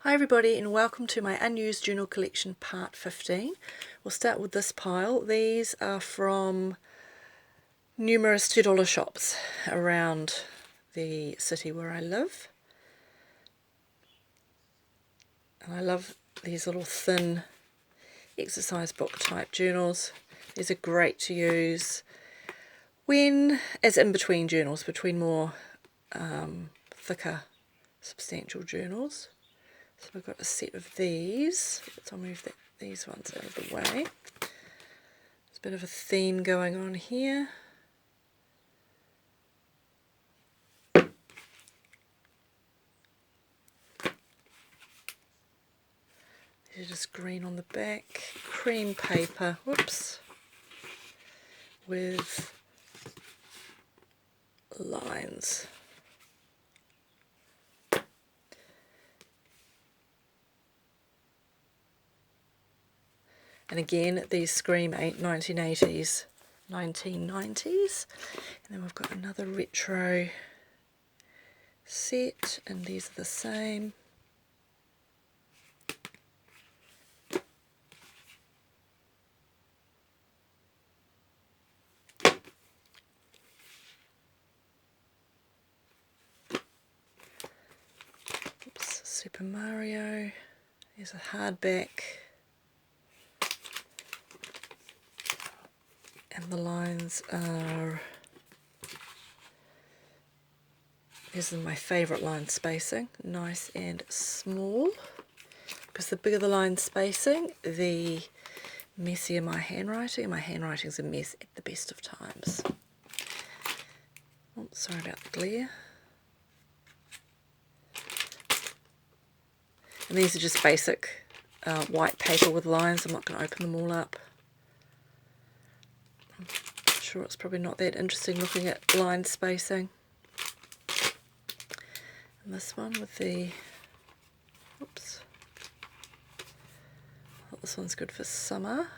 Hi everybody and welcome to my unused journal collection part 15. We'll start with this pile. These are from numerous $2 shops around the city where I live. And I love these little thin exercise book type journals. These are great to use as in between journals, between more thicker, substantial journals. So I've got a set of these. I'll move these ones out of the way. There's a bit of a theme going on here. These are just green on the back, cream paper, whoops, with lines. And again, these scream 1980s. And then we've got another retro set, and these are the same. Oops, Super Mario. There's a hardback. And the lines are, this is my favourite line spacing, nice and small, because the bigger the line spacing, the messier my handwriting, and my handwriting's a mess at the best of times. Oh, sorry about the glare. And these are just basic white paper with lines. I'm not going to open them all up. I'm sure it's probably not that interesting looking at line spacing. And this one with the, oops, oh, this one's good for summer.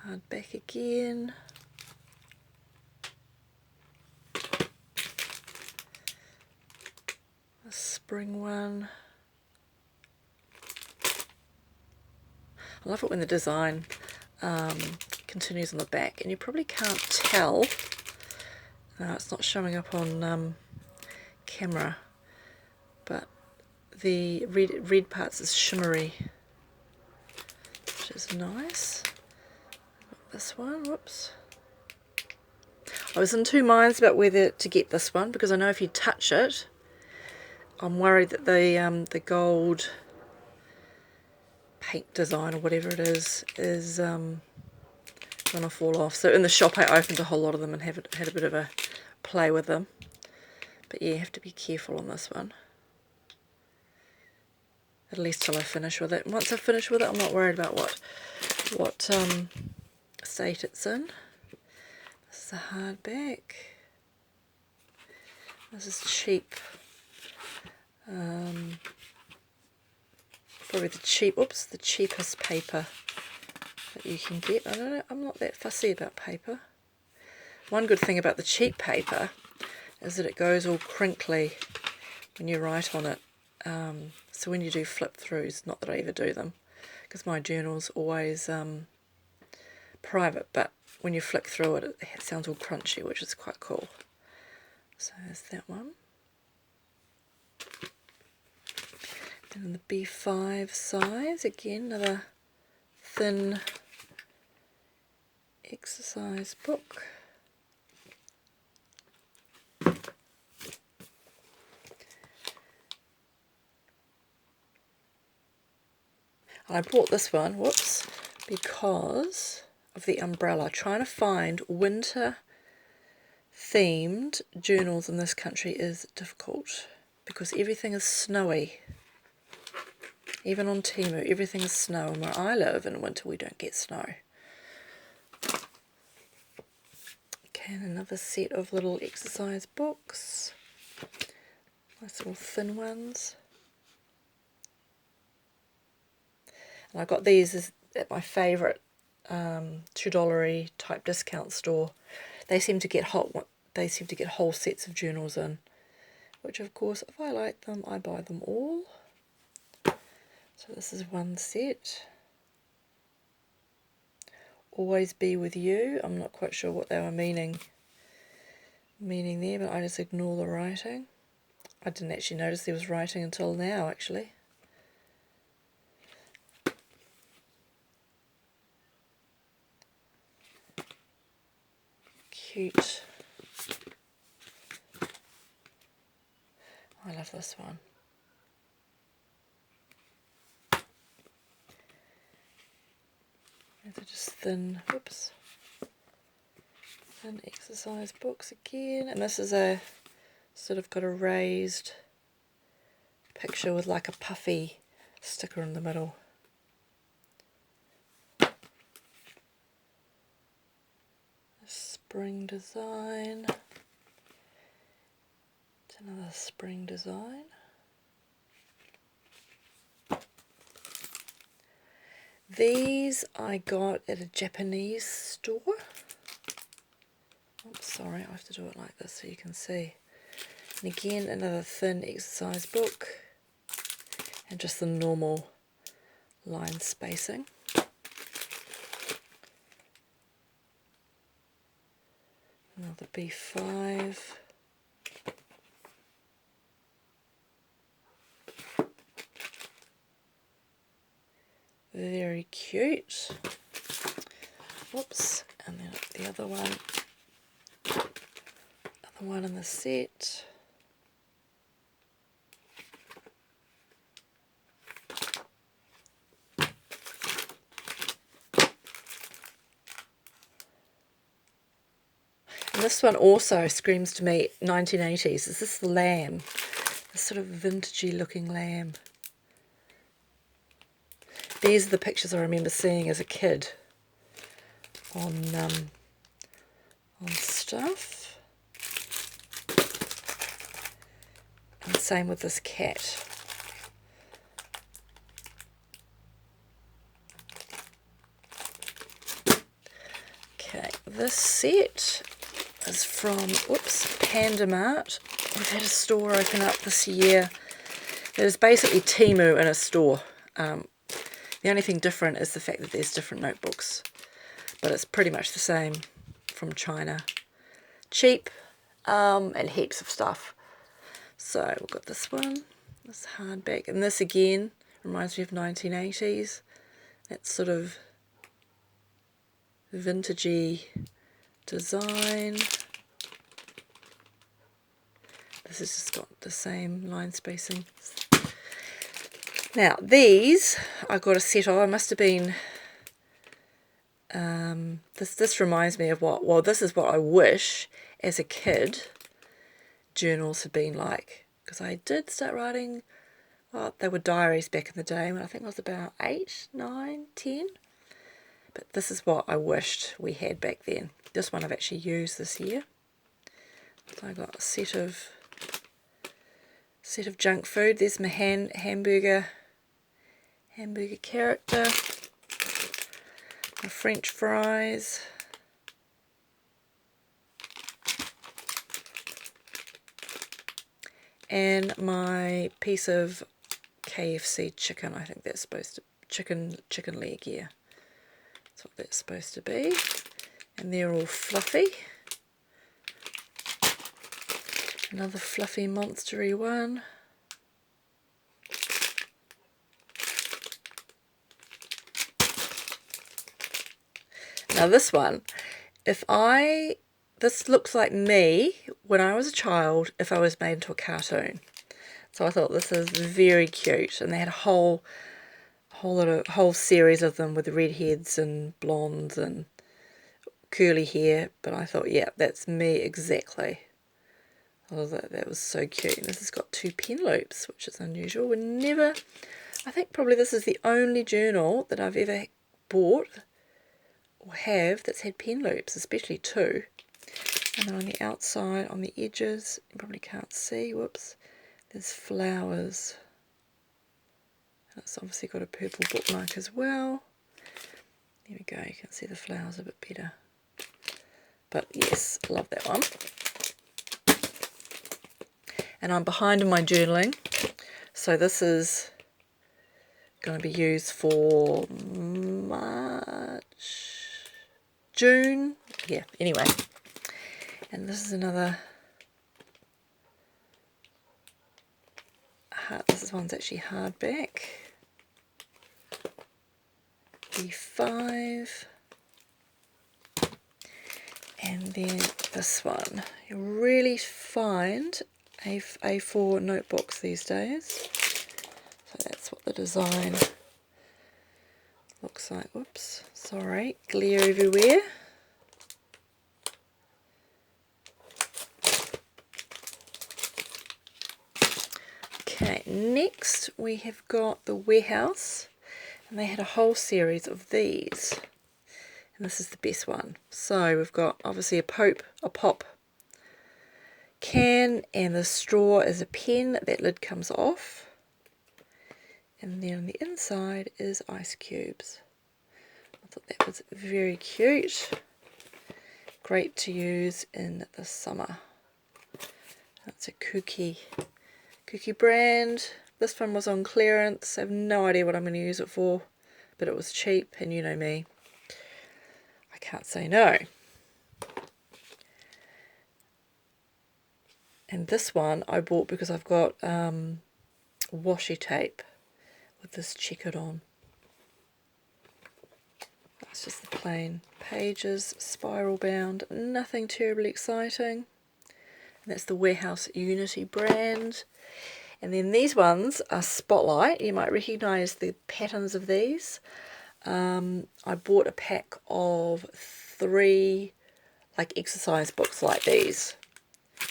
Hardback again. A spring one. I love it when the design continues on the back, and you probably can't tell. It's not showing up on camera, but the red parts is shimmery, which is nice. This one, whoops. I was in two minds about whether to get this one, because I know if you touch it, I'm worried that the gold paint design or whatever it is gonna fall off. So in the shop I opened a whole lot of them and had a bit of a play with them. But yeah, you have to be careful on this one. At least till I finish with it. Once I finish with it, I'm not worried about what state it's in. This is a hardback. This is cheap. Probably the cheapest paper that you can get. I don't know, I'm not that fussy about paper. One good thing about the cheap paper is that it goes all crinkly when you write on it. So when you do flip throughs, not that I ever do them, because my journal's always private, but when you flick through it, it sounds all crunchy, which is quite cool. So there's that one. And in the B5 size, again, another thin exercise book. I bought this one, whoops, because of the umbrella. Trying to find winter themed journals in this country is difficult because everything is snowy. Even on Temu, everything is snow, and where I live in winter we don't get snow. Okay, and another set of little exercise books. Nice little thin ones. And I got these at my favourite $2 type discount store. They seem to get whole sets of journals in, which of course if I like them I buy them all. So this is one set. Always be with you. I'm not quite sure what they were meaning there, but I just ignore the writing. I didn't actually notice there was writing until now, actually. Cute. I love this one. These are just thin, whoops, thin exercise books again. And this is a sort of got a raised picture with like a puffy sticker in the middle. A spring design. It's another spring design. These I got at a Japanese store. Oops, sorry, I have to do it like this so you can see. And again, another thin exercise book. And just the normal line spacing. Another B5. Very cute. Whoops, and then the other one in the set. And this one also screams to me 1980s. Is this the lamb? This sort of vintagey looking lamb. These are the pictures I remember seeing as a kid on stuff. And same with this cat. Okay, this set is from, whoops, Panda Mart. We've had a store open up this year. It is basically Temu in a store. The only thing different is the fact that there's different notebooks, but it's pretty much the same from China. Cheap, and heaps of stuff. So we've got this one, this hardback, and this again reminds me of 1980s. That sort of vintagey design. This has just got the same line spacing. Now these I got a set of. I must have been. This reminds me of what. Well, this is what I wish as a kid journals had been like, because I did start writing. Well, they were diaries back in the day when I think I was about 8, 9, 10. But this is what I wished we had back then. This one I've actually used this year. So I got a set of junk food. There's my hamburger character, my French fries, and my piece of KFC chicken. I think that's supposed to chicken leg, yeah. That's what that's supposed to be. And they're all fluffy. Another fluffy monstery one. Now this one, this looks like me when I was a child if I was made into a cartoon. So I thought this is very cute, and they had a whole series of them with redheads and blondes and curly hair. But I thought, yeah, that's me exactly. Oh, that was so cute. And this has got 2 pen loops, which is unusual. I think probably this is the only journal that I've ever bought or have that's had pen loops, especially 2. And then on the outside, on the edges, you probably can't see, whoops, there's flowers. And it's obviously got a purple bookmark as well. There we go, you can see the flowers a bit better. But yes, love that one. and I'm behind in my journaling, so this is going to be used for March, June, yeah, anyway. And this is another, this one's actually hardback, B5, and then this one. You really find A4 notebooks these days. So that's what the design looks like. Whoops, sorry, glare everywhere. Okay, next we have got the Warehouse, and they had a whole series of these, and this is the best one. So we've got obviously a pop can, and the straw is a pen. That lid comes off, and then on the inside is ice cubes. I thought that was very cute. Great to use in the summer. That's a cookie brand. This one was on clearance. I have no idea what I'm going to use it for, but it was cheap, and you know me, I can't say no. And this one I bought because I've got washi tape with this checkered on. That's just the plain pages, spiral bound, nothing terribly exciting. And that's the Warehouse Unity brand. And then these ones are Spotlight. You might recognise the patterns of these. I bought a pack of 3 like exercise books like these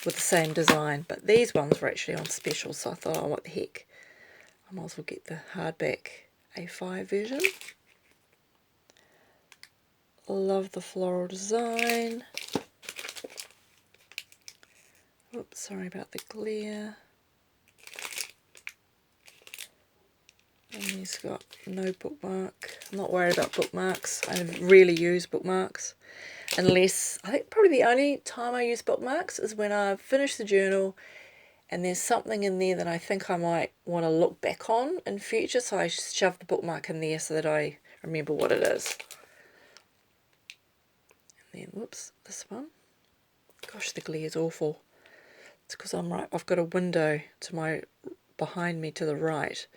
with the same design, but these ones were actually on special, so I thought, oh, what the heck, I might as well get the hardback A5 version. Love the floral design. Oops, sorry about the glare. And he's got no bookmark. I'm not worried about bookmarks. I rarely use bookmarks. Unless, I think probably the only time I use bookmarks is when I've finished the journal and there's something in there that I think I might want to look back on in future. So I shove the bookmark in there so that I remember what it is. And then, whoops, this one. Gosh, the glare is awful. It's because I've got a window behind me to the right,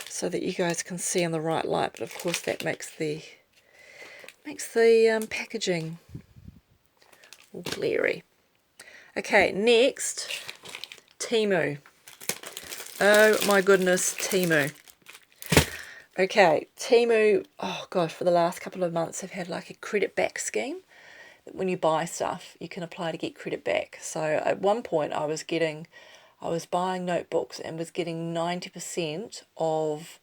so that you guys can see in the right light, but of course that makes the packaging all glary. Okay, next, Temu. Oh my goodness, Temu. Okay, Temu, oh gosh, for the last couple of months have had like a credit back scheme. When you buy stuff, you can apply to get credit back. So at one point I was buying notebooks and was getting 90% of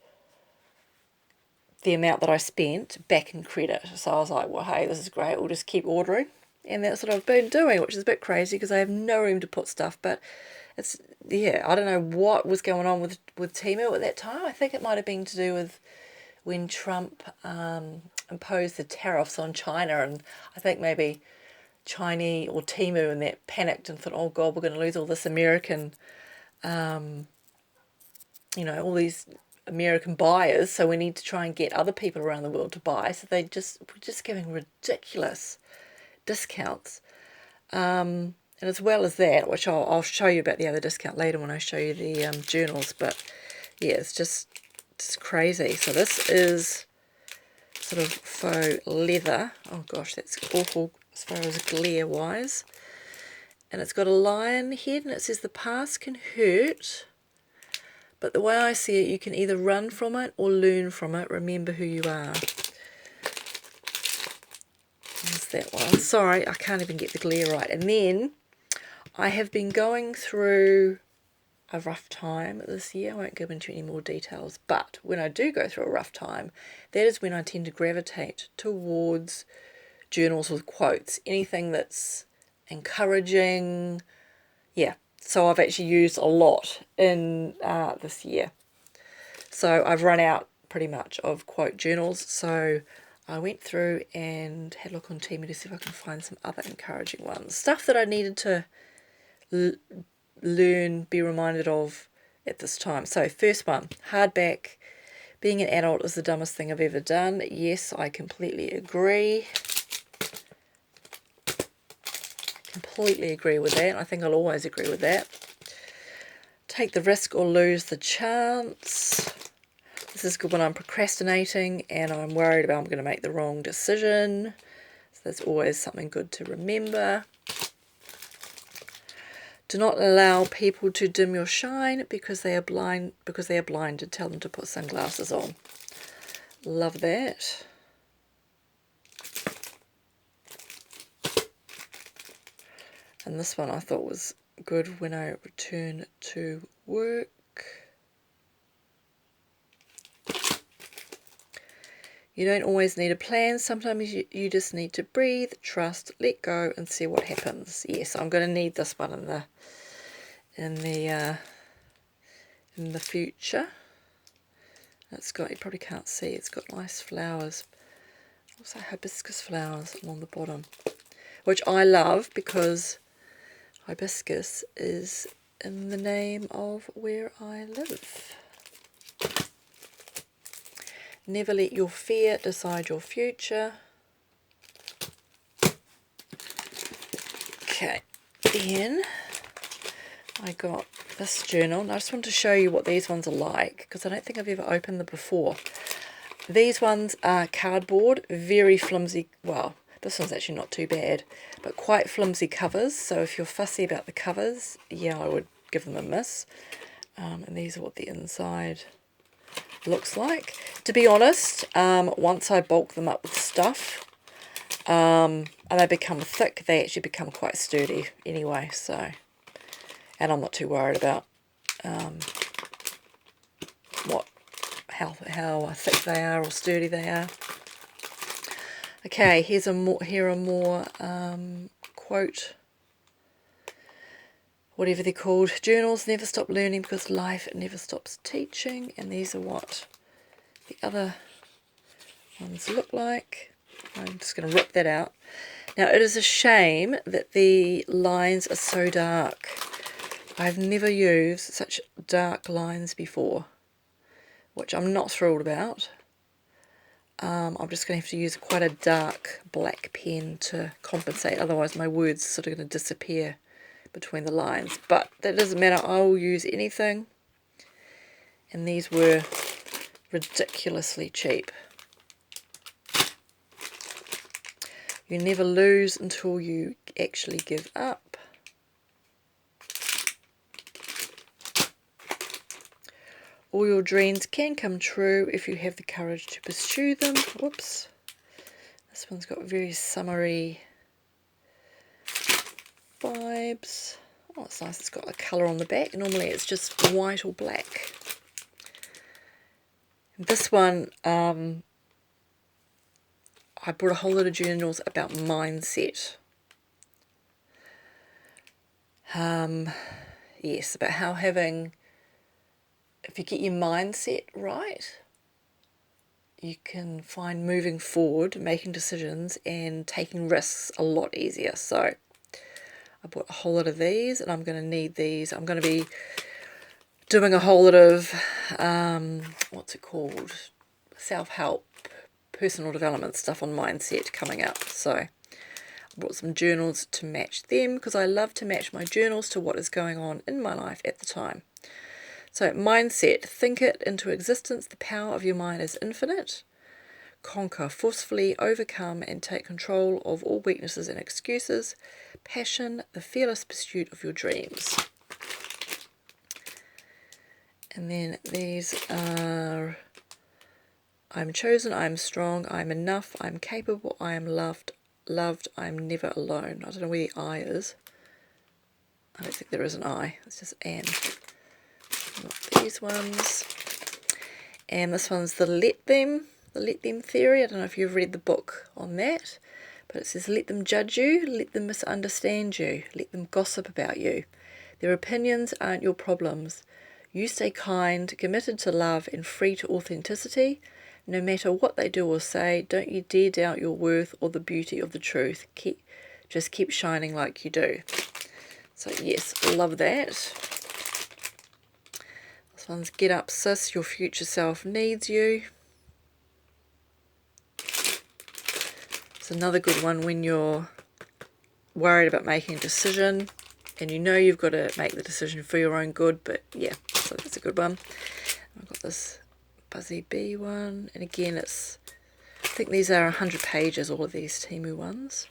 the amount that I spent back in credit. So I was like, well, hey, this is great. We'll just keep ordering. And that's what I've been doing, which is a bit crazy because I have no room to put stuff. But it's, yeah, I don't know what was going on with Temu at that time. I think it might have been to do with when Trump imposed the tariffs on China. And I think maybe Chinese or Temu and that panicked and thought, oh God, we're going to lose all this American, all these American buyers, so we need to try and get other people around the world to buy. So we're just giving ridiculous discounts. And as well as that, which I'll show you about the other discount later when I show you the journals, but yeah, it's just crazy. So this is sort of faux leather. Oh gosh, that's awful as far as glare wise. And it's got a lion head and it says the past can hurt, but the way I see it, you can either run from it or learn from it. Remember who you are. There's that one. Sorry, I can't even get the glare right. And then I have been going through a rough time this year. I won't go into any more details, but when I do go through a rough time, that is when I tend to gravitate towards journals with quotes. Anything that's encouraging. Yeah. So I've actually used a lot in this year. So I've run out pretty much of quote journals. So I went through and had a look on Temu to see if I can find some other encouraging ones. Stuff that I needed to be reminded of at this time. So first one, hardback. Being an adult is the dumbest thing I've ever done. Yes, I completely agree. Completely agree with that. I think I'll always agree with that. Take the risk or lose the chance. This is good when I'm procrastinating and I'm worried about I'm going to make the wrong decision. So that's always something good to remember. Do not allow people to dim your shine because they are blinded. Tell them to put sunglasses on. Love that. And this one I thought was good when I return to work. You don't always need a plan. Sometimes you just need to breathe, trust, let go, and see what happens. Yes, I'm going to need this one in the future. It's got, you probably can't see, it's got nice flowers. Also hibiscus flowers along the bottom, which I love because hibiscus is in the name of where I live. Never let your fear decide your future. Okay, then I got this journal, and I just want to show you what these ones are like, because I don't think I've ever opened them before. These ones are cardboard, very flimsy. Well, this one's actually not too bad, but quite flimsy covers, so if you're fussy about the covers, yeah, I would give them a miss. And these are what the inside looks like. To be honest, once I bulk them up with stuff and they become thick, they actually become quite sturdy anyway, so, and I'm not too worried about how thick they are or sturdy they are. Okay, here are more quote, whatever they're called, journals. Never stop learning because life never stops teaching. And these are what the other ones look like. I'm just going to rip that out. Now, it is a shame that the lines are so dark. I've never used such dark lines before, which I'm not thrilled about. I'm just going to have to use quite a dark black pen to compensate, otherwise my words are sort of going to disappear between the lines. But that doesn't matter, I will use anything. And these were ridiculously cheap. You never lose until you actually give up. All your dreams can come true if you have the courage to pursue them. Whoops. This one's got very summery vibes. Oh, it's nice. It's got a colour on the back. Normally it's just white or black. This one, I brought a whole lot of journals about mindset. Yes, about how if you get your mindset right, you can find moving forward, making decisions and taking risks a lot easier. So I bought a whole lot of these, and I'm going to need these. I'm going to be doing a whole lot of, what's it called, self-help, personal development stuff on mindset coming up. So I brought some journals to match them, because I love to match my journals to what is going on in my life at the time. So mindset, think it into existence. The power of your mind is infinite. Conquer, forcefully overcome and take control of all weaknesses and excuses. Passion, the fearless pursuit of your dreams. And then these are, I'm chosen, I'm strong, I'm enough, I'm capable, I am loved, I'm never alone. I don't know where the I is. I don't think there is an I, it's just an. Not these ones. And this one's the let them theory. I don't know if you've read the book on that, but it says let them judge you, let them misunderstand you, let them gossip about you. Their opinions aren't your problems. You stay kind, committed to love and free to authenticity. No matter what they do or say, don't you dare doubt your worth or the beauty of the truth. Just keep shining like you do. So yes, love that. This one's Get Up Sis, Your Future Self Needs You. It's another good one when you're worried about making a decision and you know you've got to make the decision for your own good, but yeah, so that's a good one. I've got this Buzzy Bee one, and again it's, I think these are 100 pages, all of these Temu ones,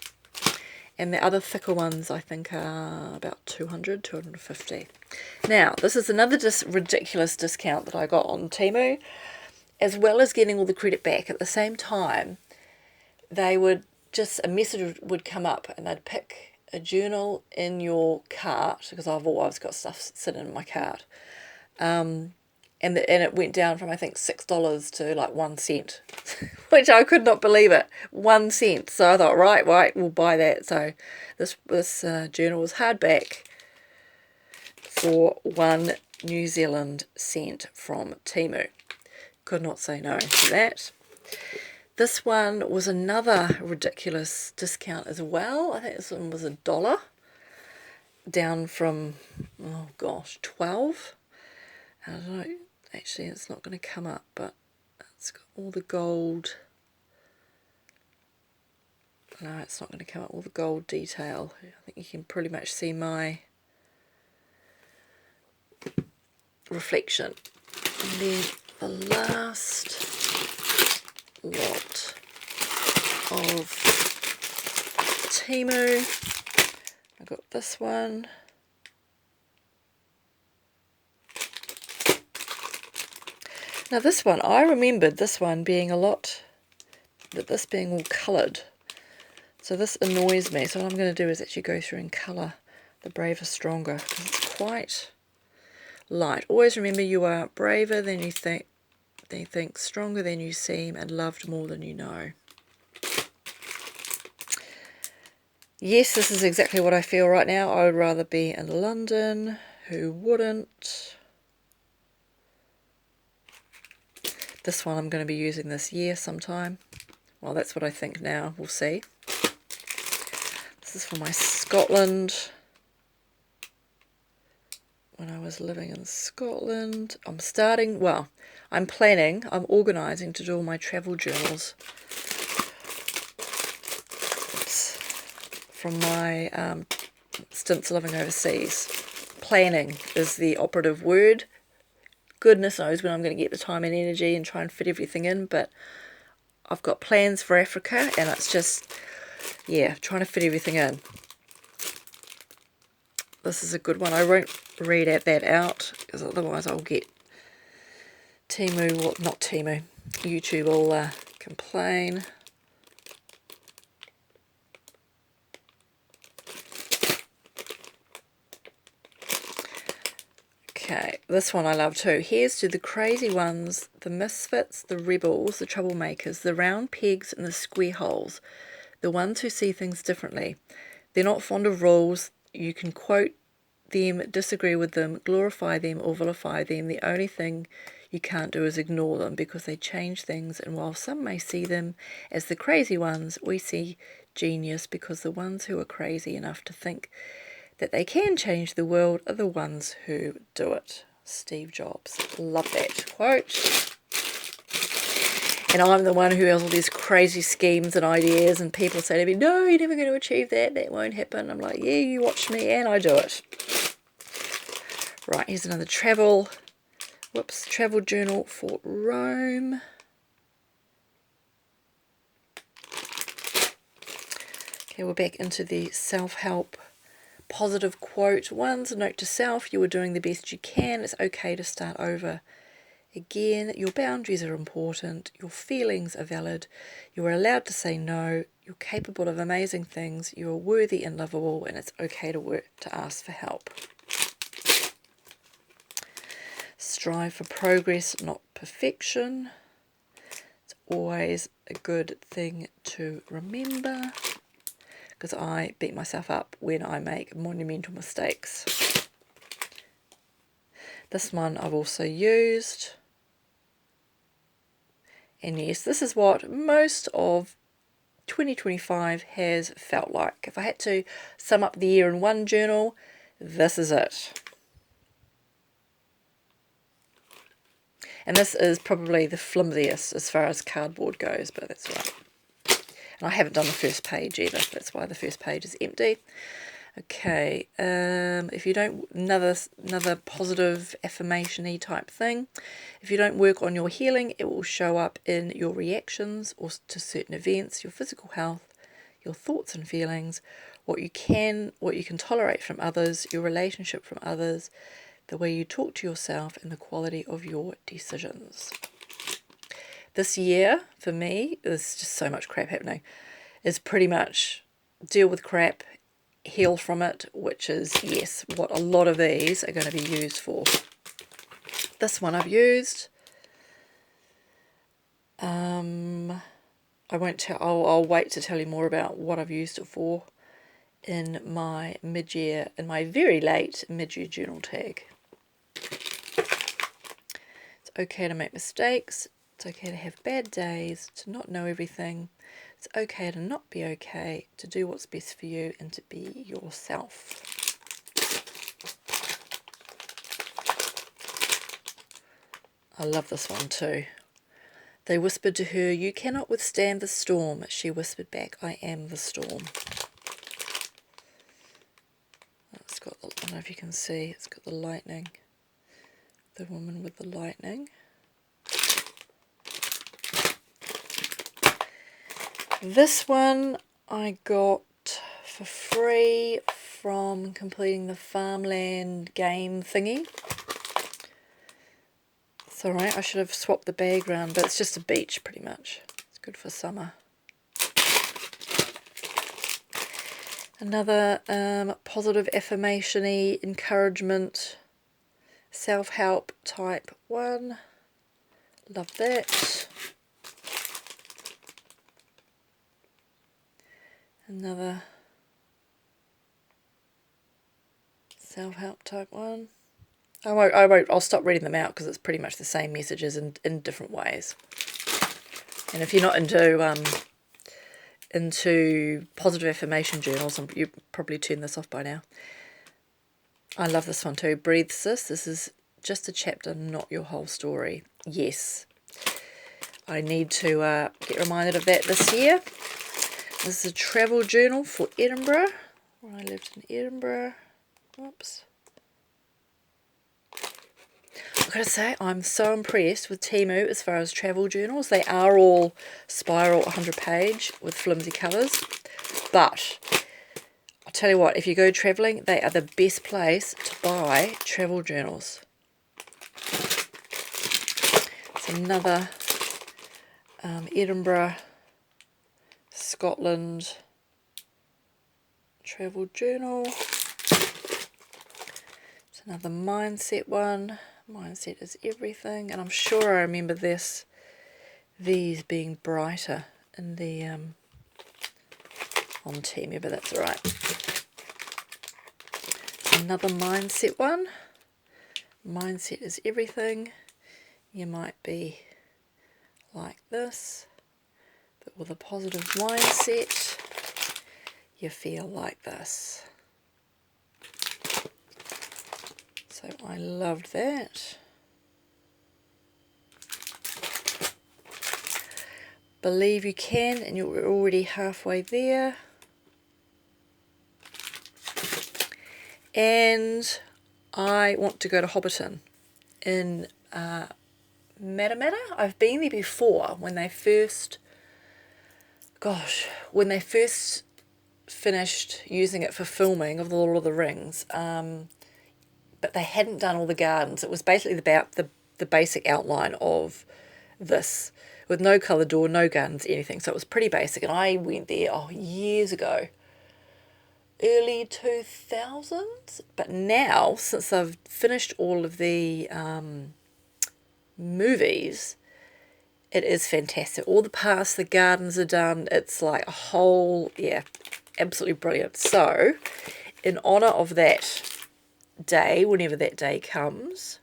and the other thicker ones I think are about 200, 250. Now this is another ridiculous discount that I got on Temu, as well as getting all the credit back. At the same time, they would just, a message would come up and they'd pick a journal in your cart, because I've always got stuff sitting in my cart, and it went down from I think $6 to like 1 cent, which I could not believe it, 1 cent. So I thought, right, we'll buy that. So this journal was hardback for 1 New Zealand cent from Temu. Could not say no to that. This one was another ridiculous discount as well. I think this one was $1, down from, oh gosh, 12. I don't know, actually it's not going to come up, but it's got all the gold. No, it's not going to come up, all the gold detail. I think you can pretty much see my reflection. And then the last lot of Temu, I got this one. Now this one, I remembered this one being this being all coloured. So this annoys me. So what I'm going to do is actually go through and colour the Braver Stronger, because it's quite light. Always remember, you are braver than you think, stronger than you seem, and loved more than you know. Yes, this is exactly what I feel right now. I would rather be in London. Who wouldn't? This one I'm going to be using this year sometime. Well, that's what I think now. We'll see. This is for my Scotland. When I was living in Scotland. I'm organising to do all my travel journals. Oops. From my stints living overseas. Planning is the operative word. Goodness knows when I'm going to get the time and energy and try and fit everything in, but I've got plans for Africa, and it's just, yeah, trying to fit everything in. This is a good one. I won't read that out, because otherwise I'll get YouTube will complain. Okay, this one I love too. Here's to the crazy ones, the misfits, the rebels, the troublemakers, the round pegs and the square holes, the ones who see things differently. They're not fond of rules. You can quote them, disagree with them, glorify them or vilify them. The only thing you can't do is ignore them, because they change things, and while some may see them as the crazy ones, we see genius, because the ones who are crazy enough to think that they can change the world are the ones who do it. Steve Jobs. Love that quote. And I'm the one who has all these crazy schemes and ideas, and people say to me, no, you're never going to achieve that, that won't happen. I'm like, yeah, you watch me and I do it. Right, here's another travel journal for Rome. Okay, we're back into the self-help positive quote ones. Note to self, you are doing the best you can. It's okay to start over again. Your boundaries are important. Your feelings are valid. You are allowed to say no. You're capable of amazing things. You are worthy and lovable, and it's okay to ask for help. Strive for progress, not perfection. It's always a good thing to remember, because I beat myself up when I make monumental mistakes. This one I've also used. And yes, this is what most of 2025 has felt like. If I had to sum up the year in one journal, this is it. And this is probably the flimsiest as far as cardboard goes, but that's right. And I haven't done the first page either, that's why the first page is empty. Okay, if you don't, another positive affirmation-y type thing. If you don't work on your healing, it will show up in your reactions or to certain events, your physical health, your thoughts and feelings, what you can tolerate from others, your relationship from others, the way you talk to yourself, and the quality of your decisions. This year, for me, there's just so much crap happening. It's pretty much deal with crap, heal from it, which is, yes, what a lot of these are going to be used for. This one I've used. I won't tell. I'll wait to tell you more about what I've used it for in my mid-year, in my very late mid-year journal tag. It's okay to make mistakes. It's okay to have bad days, to not know everything. It's okay to not be okay, to do what's best for you and to be yourself. I love this one too. They whispered to her, "You cannot withstand the storm." She whispered back, "I am the storm." It's got, I don't know if you can see, it's got the lightning. The woman with the lightning. This one I got for free from completing the farmland game thingy. It's alright, I should have swapped the bag round, but it's just a beach pretty much. It's good for summer. Another positive affirmation-y, encouragement, self-help type one. Love that. Another self-help type one. I'll stop reading them out because it's pretty much the same messages in different ways. And if you're not into positive affirmation journals, you probably turned this off by now. I love this one too. Breathe, sis. This is just a chapter, not your whole story. Yes. I need to get reminded of that this year. This is a travel journal for Edinburgh, where I lived in Edinburgh. Whoops. I've got to say, I'm so impressed with Temu as far as travel journals. They are all spiral 100-page with flimsy covers. But I'll tell you what, if you go travelling, they are the best place to buy travel journals. It's another Edinburgh, Scotland travel journal. It's another mindset one. Mindset is everything, and I'm sure I remember these being brighter in the on Temu, but that's alright. Another mindset one. Mindset is everything. You might be like this, but with a positive mindset, you feel like this. So I loved that. Believe you can, and you're already halfway there. And I want to go to Hobbiton in Matamata. I've been there before when they first, finished using it for filming of the Lord of the Rings. But they hadn't done all the gardens. It was basically about the basic outline of this, with no coloured door, no gardens, anything. So it was pretty basic. And I went there, years ago, early 2000s. But now, since I've finished all of the movies, it is fantastic. All the paths, the gardens are done. It's like a whole, absolutely brilliant. So, in honour of that day, whenever that day comes,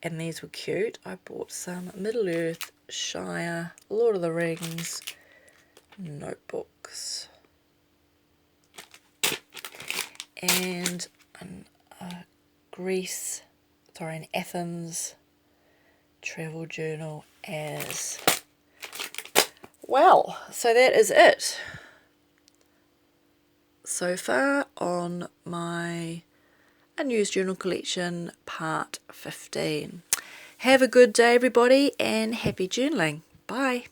and these were cute, I bought some Middle-earth, Shire, Lord of the Rings notebooks. And Greece, sorry, in Athens travel journal as well. So that is it so far on my Unused Journal Collection part 15. Have a good day everybody and happy journaling. Bye.